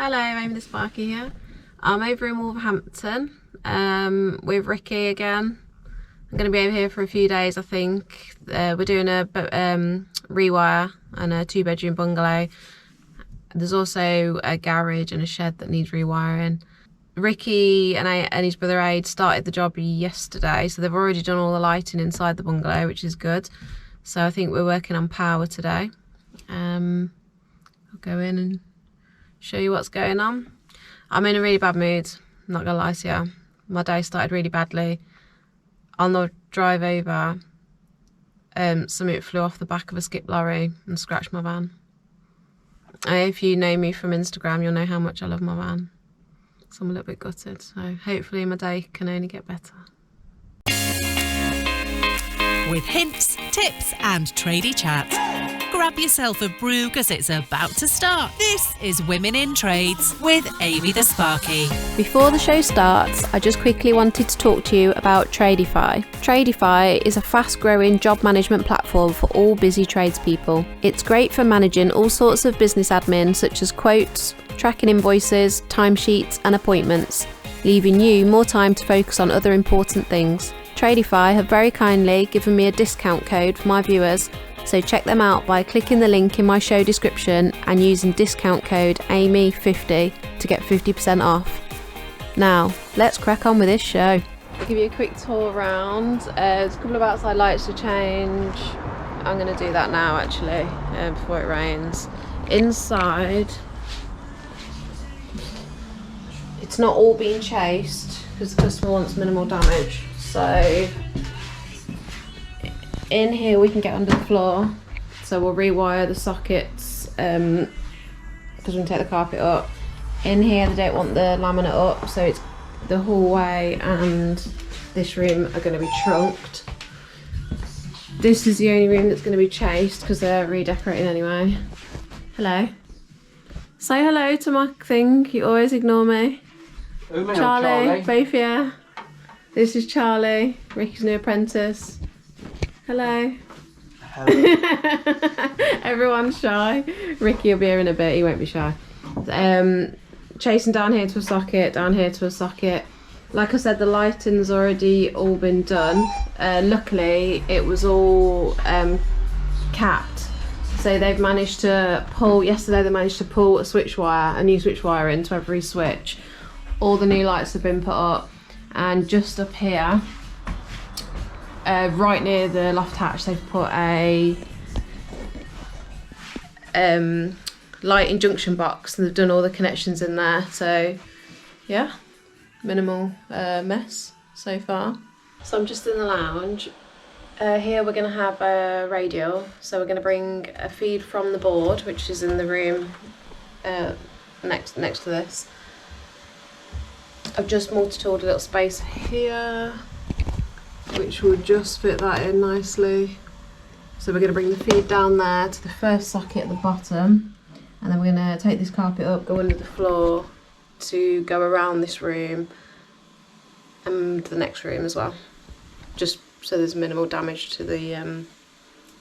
Hello, Amy the Sparky here. I'm over in Wolverhampton with Ricky again. I'm going to be over here for a few days, I think. We're doing a rewire and a 2-bedroom bungalow. There's also a garage and a shed that needs rewiring. Ricky and his brother Aid started the job yesterday, so they've already done all the lighting inside the bungalow, which is good. So I think we're working on power today. I'll go in and show you what's going on. I'm in a really bad mood, I'm not gonna lie to you. My day started really badly. On the drive over, something flew off the back of a skip lorry and scratched my van. If you know me from Instagram, you'll know how much I love my van. So I'm a little bit gutted, so hopefully my day can only get better. With hints, tips and tradie chat. Grab yourself a brew because it's about to start. This is Women in Trades with Amy the Sparky. Before the show starts, I just quickly wanted to talk to you about Tradify. Tradify is a fast-growing job management platform for all busy tradespeople. It's great for managing all sorts of business admin such as quotes, tracking invoices, timesheets and appointments, leaving you more time to focus on other important things. Tradify have very kindly given me a discount code for my viewers, so check them out by clicking the link in my show description and using discount code AMY50 to get 50% off. Now, let's crack on with this show. I'll give you a quick tour around. There's a couple of outside lights to change. I'm going to do that now actually, before it rains. Inside, it's not all being chased because the customer wants minimal damage. So in here we can get under the floor, so we'll rewire the sockets because we can take the carpet up. In here they don't want the laminate up, so it's the hallway and this room are going to be trunked. This is the only room that's going to be chased because they're redecorating anyway. Hello. Say hello to my thing, you always ignore me. Charlie, both here. This is Charlie, Ricky's new apprentice. Hello. Hello. Everyone's shy. Ricky will be here in a bit, he won't be shy. Chasing down here to a socket, down here to a socket. Like I said, the lighting's already all been done. Luckily, it was all capped. So they've managed to pull, yesterday they managed to pull a switch wire, a new switch wire into every switch. All the new lights have been put up. And just up here, right near the loft hatch, they've put a lighting junction box and they've done all the connections in there. So yeah, minimal mess so far. So I'm just in the lounge. Here we're going to have a radio, so we're going to bring a feed from the board, which is in the room next to this. I've just multi-tooled a little space here, which will just fit that in nicely. So we're going to bring the feed down there to the first socket at the bottom, and then we're going to take this carpet up, go under the floor to go around this room and the next room as well, just so there's minimal damage to the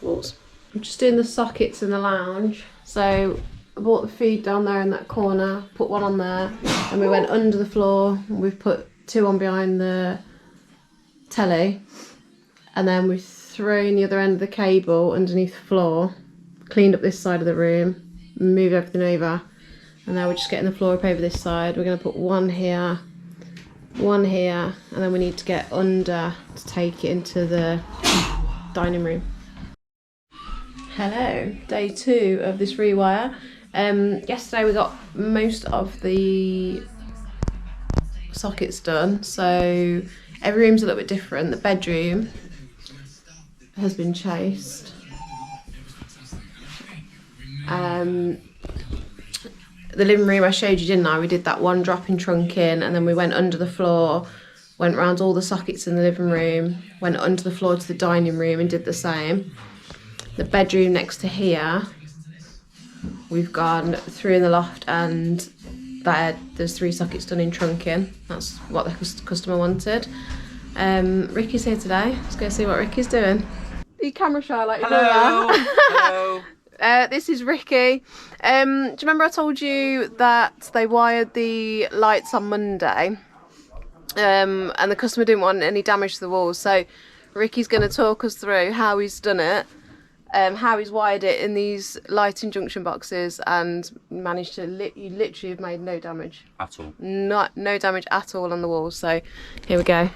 walls. I'm just doing the sockets in the lounge. So I bought the feed down there in that corner, put one on there, and we went under the floor and we've put two on behind the telly, and then we've thrown the other end of the cable underneath the floor, cleaned up this side of the room, moved everything over, and now we're just getting the floor up over this side. We're going to put one here, and then we need to get under to take it into the dining room. Hello, day 2 of this rewire. Yesterday we got most of the sockets done, so every room's a little bit different. The bedroom has been chased. The living room I showed you, didn't I? We did that one drop in trunking, and then we went under the floor, went round all the sockets in the living room, went under the floor to the dining room and did the same. The bedroom next to here, we've gone through in the loft and there's 3 sockets done in trunking. That's what the customer wanted. Ricky's here today. Let's go see what Ricky's doing. You camera shy like you know that. Hello. This is Ricky. Do you remember I told you that they wired the lights on Monday? And the customer didn't want any damage to the walls, so Ricky's going to talk us through how he's done it, how he's wired it in these lighting junction boxes, and managed to you literally have made no damage at all. No damage at all on the walls. So here we go.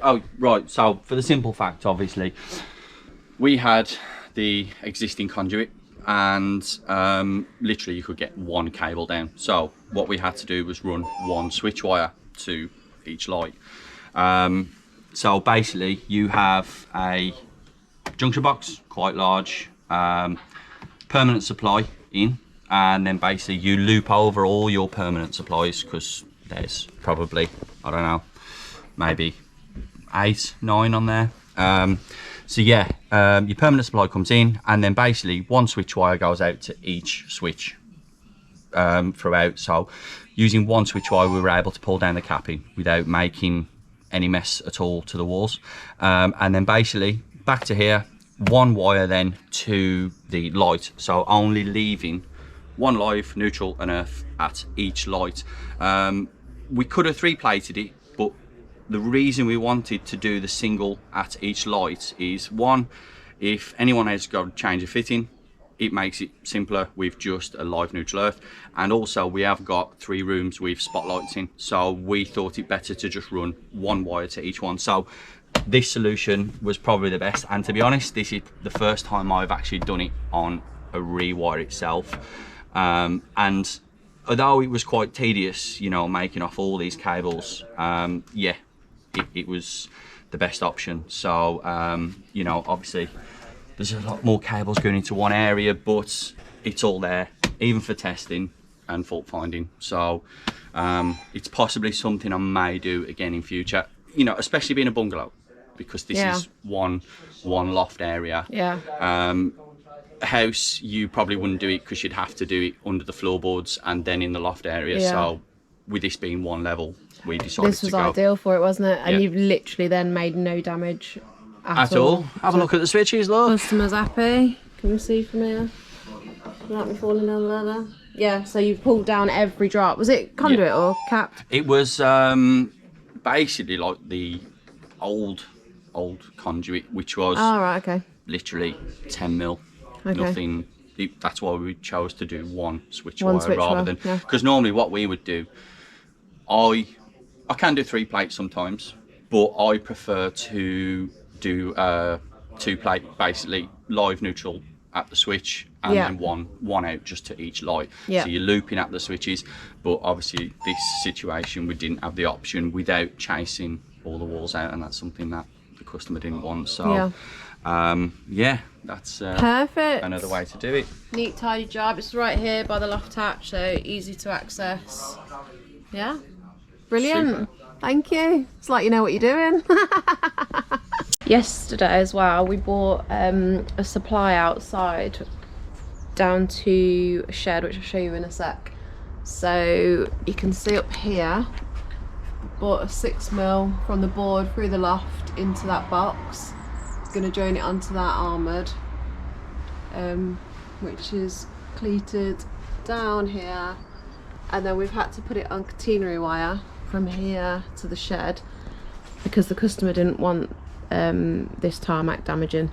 Oh right, so for the simple fact, obviously we had the existing conduit, and literally you could get one cable down. So what we had to do was run one switch wire to each light. So basically you have a junction box, quite large, permanent supply in, and then basically you loop over all your permanent supplies, because there's probably, I don't know, maybe 8, 9 on there. So yeah, your permanent supply comes in, and then basically one switch wire goes out to each switch throughout. So using one switch wire, we were able to pull down the capping without making any mess at all to the walls. And then basically back to here, one wire then to the light. So only leaving one live, neutral and earth at each light. We could have 3-plated it, but the reason we wanted to do the single at each light is, one, if anyone has got to change a fitting, it makes it simpler with just a live, neutral, earth. And also we have got 3 rooms with spotlights in, so we thought it better to just run one wire to each one. So this solution was probably the best, and to be honest, this is the first time I've actually done it on a rewire itself. And although it was quite tedious, you know, making off all these cables, yeah, it was the best option. So you know, obviously there's a lot more cables going into one area, but it's all there, even for testing and fault finding. So it's possibly something I may do again in future, you know, especially being a bungalow, because this is one loft area. Yeah. A house, you probably wouldn't do it, because you'd have to do it under the floorboards and then in the loft area. Yeah. So with this being one level, we decided this was to go. ideal for it, wasn't it? And Yeah. you've literally then made no damage At all. Have a look at the switches, look. Customer's happy. Can you see from here? Without me falling down the ladder. Yeah, so you've pulled down every drop. Was it conduit or capped? It was basically like the old conduit, which was Okay. literally 10 mil. Okay. Nothing. That's why we chose to do one switch One wire switch rather wire, than, yeah. because normally what we would do, I can do 3 plates sometimes, but I prefer to do 2 plate, basically live, neutral at the switch, and then one out just to each light. Yeah. So you're looping at the switches, but obviously this situation we didn't have the option without chasing all the walls out, and that's something that the customer didn't want. So yeah, that's Perfect. another way to do it. Neat, tidy job. It's right here by the loft hatch, so easy to access. Yeah. Brilliant. Super. Thank you. It's like you know what you're doing. Yesterday as well, we bought a supply outside down to a shed, which I'll show you in a sec. So you can see up here, bought a 6mm from the board through the loft into that box. Going to join it onto that armoured, which is cleated down here, and then we've had to put it on catenary wire from here to the shed because the customer didn't want this tarmac damaging.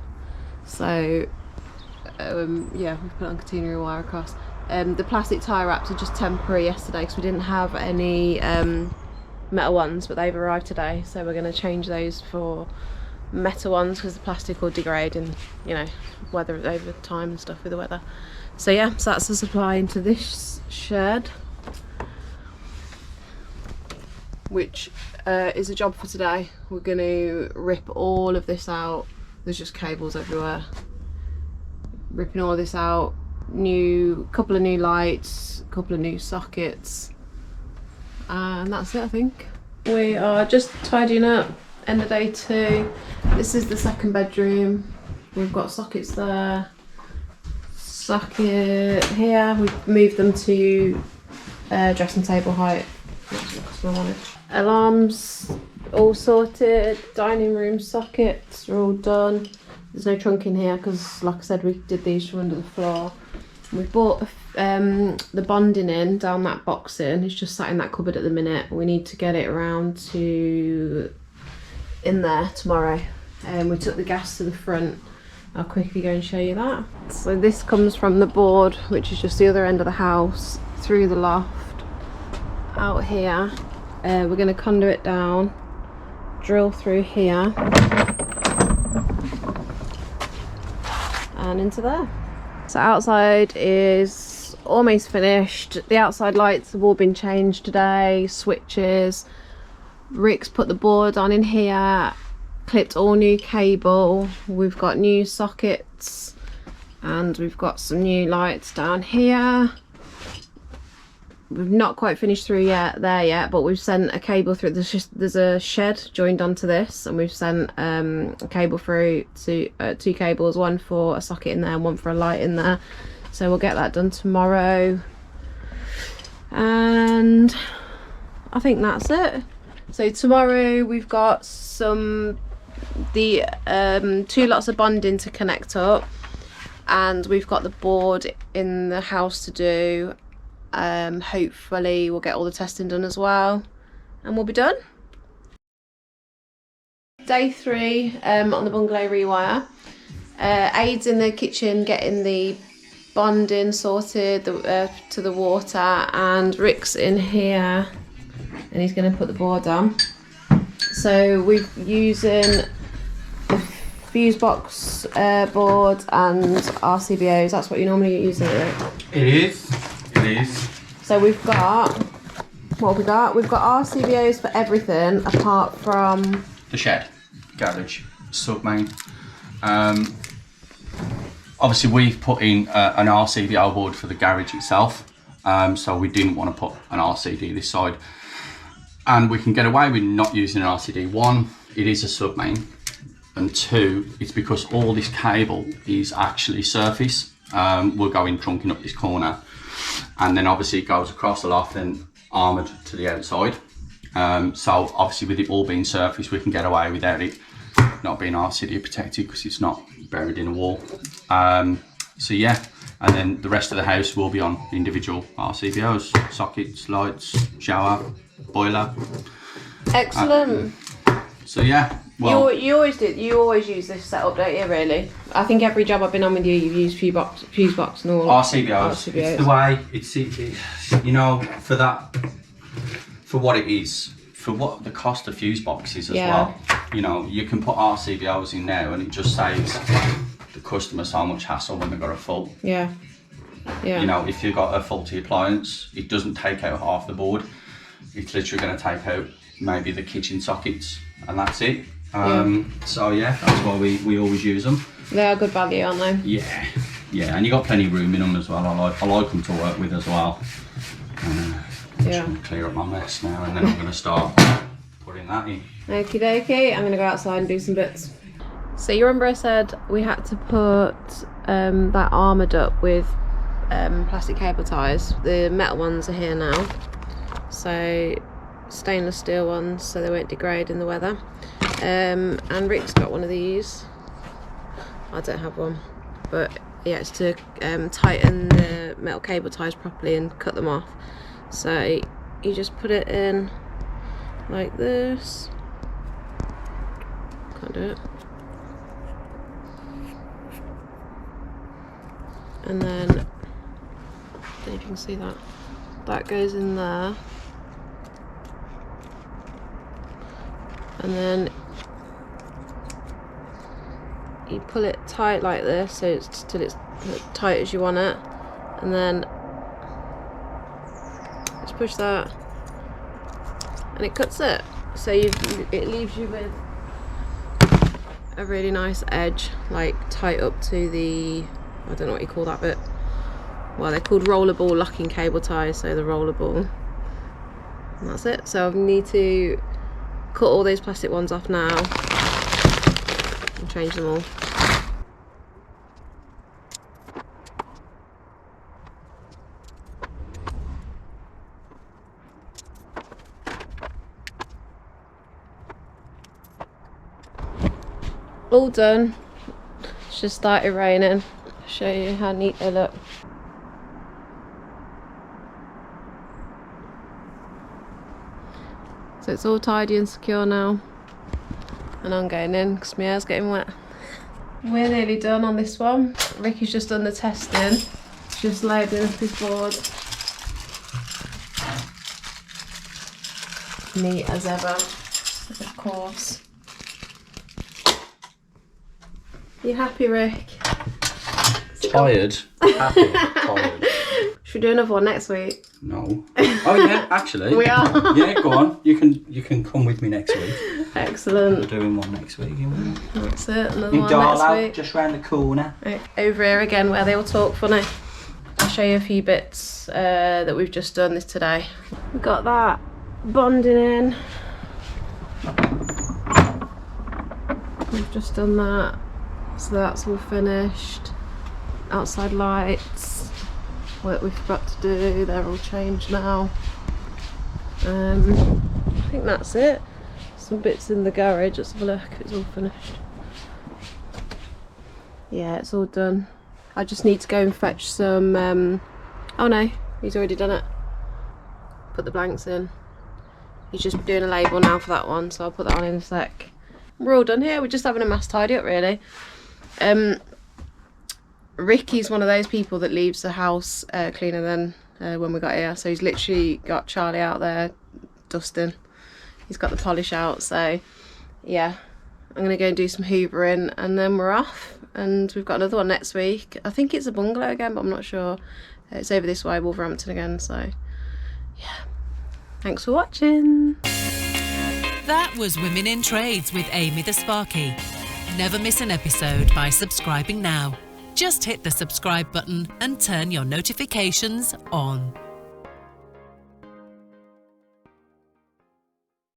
So yeah, we put it on catenary wire across. The plastic tie wraps are just temporary yesterday because we didn't have any metal ones, but they've arrived today, so we're going to change those for metal ones because the plastic will degrade and, you know, weather over time and stuff with the weather. So yeah, so that's the supply into this shed, which is a job for today. We're going to rip all of this out. There's just cables everywhere. Ripping all this out, couple of new lights, couple of new sockets, and that's it, I think. We are just tidying up, end of day 2. This is the second bedroom. We've got sockets there, socket here. We've moved them to dressing table height. That's what the customer wanted. Alarms all sorted, dining room sockets are all done. There's no trunk in here because, like I said, we did these from under the floor. We bought the bonding in down that boxing. It's just sat in that cupboard at the minute. We need to get it around to in there tomorrow. We took the gas to the front. I'll quickly go and show you that. So this comes from the board, which is just the other end of the house, through the loft, out here. We're going to conduit down, drill through here, and into there. So outside is almost finished. The outside lights have all been changed today, switches. Rick's put the board on in here, clipped all new cable. We've got new sockets and we've got some new lights down here. We've not quite finished through there yet, but we've sent a cable through. There's a shed joined onto this, and we've sent a cable through to 2 cables, one for a socket in there and one for a light in there. So we'll get that done tomorrow, and I think that's it. So tomorrow we've got the 2 lots of bonding to connect up, and we've got the board in the house to do. Hopefully we'll get all the testing done as well, and we'll be done. Day 3 on the bungalow rewire. Aids in the kitchen getting the bonding sorted to the water, and Rick's in here and he's going to put the board on. So we're using the fuse box board and RCBOs. That's what you normally use, isn't it? It is. It is. So we've got, what have we got? We've got RCBOs for everything apart from the shed, garage, sub main. Obviously we've put in an RCBO board for the garage itself, so we didn't want to put an RCD this side, and we can get away with not using an RCD. 1, it is a sub main, and 2, it's because all this cable is actually surface. We're going trunking up this corner, and then obviously it goes across the loft and armoured to the outside. So obviously with it all being surface, we can get away without it not being RCD protected because it's not buried in a wall. So yeah, and then the rest of the house will be on individual RCBOs, sockets, lights, shower, boiler. Excellent. So yeah, well, you always use this setup, don't you? Really, I think every job I've been on with you, you've used fuse box and all. RCBOs. It's the way it's you know, for what it is, for what the cost of fuse boxes as well. You know, you can put RCBOs in now, and it just saves the customer so much hassle when they've got a fault. Yeah. You know, if you've got a faulty appliance, it doesn't take out half the board. It's literally going to take out maybe the kitchen sockets, and that's it. So yeah, that's why we always use them. They are good value, aren't they? Yeah, and you got plenty of room in them as well. I like them to work with as well. Clear up my mess now, and then I'm going to start putting that in. Okie dokie, I'm going to go outside and do some bits. So you remember I said we had to put that armoured up with plastic cable ties. The metal ones are here now, so stainless steel ones, so they won't degrade in the weather. And Rick's got one of these. I don't have one, but yeah, it's to tighten the metal cable ties properly and cut them off. So you just put it in like this. Can't do it. And then, I don't know if you can see that. That goes in there. And then you pull it tight like this, so it's till it's as tight as you want it. And then just push that, and it cuts it. So it leaves you with a really nice edge, like tight up to the, I don't know what you call that bit. Well, they're called rollerball locking cable ties, so the rollerball. And that's it. So I need to cut all those plastic ones off now and change them all. All done. just started raining. Show you how neat they look. So it's all tidy and secure now. And I'm going in because my hair's getting wet. We're nearly done on this one. Ricky's just done the testing. Just loading up his board. Neat as ever, of course. You happy, Rick? Tired. Happy. Tired. Should we do another one next week? No. Oh yeah, actually. We are. Yeah, go on. You can come with me next week. Excellent. We're doing one next week. That's it. Another In one Darlow, next week. just round the corner. Right, over here again, where they all talk funny. I'll show you a few bits that we've just done this today. We've got that bonding in. We've just done that, so that's all finished. Outside lights, what we forgot to do, they're all changed now. I think that's it. Some bits in the garage, let's have a look, it's all finished. Yeah, it's all done. I just need to go and fetch some, oh no, he's already done it. Put the blanks in. He's just doing a label now for that one, so I'll put that on in a sec. We're all done here, we're just having a mass tidy up really. Ricky's one of those people that leaves the house cleaner than when we got here, so he's literally got Charlie out there dusting. He's got the polish out, so yeah, I'm gonna go and do some hoovering and then we're off. And we've got another one next week. I think it's a bungalow again, but I'm not sure. It's over this way, Wolverhampton again, so yeah. Thanks for watching. That was Women in Trades with Amy the Sparky. Never miss an episode by subscribing now. Just hit the subscribe button and turn your notifications on.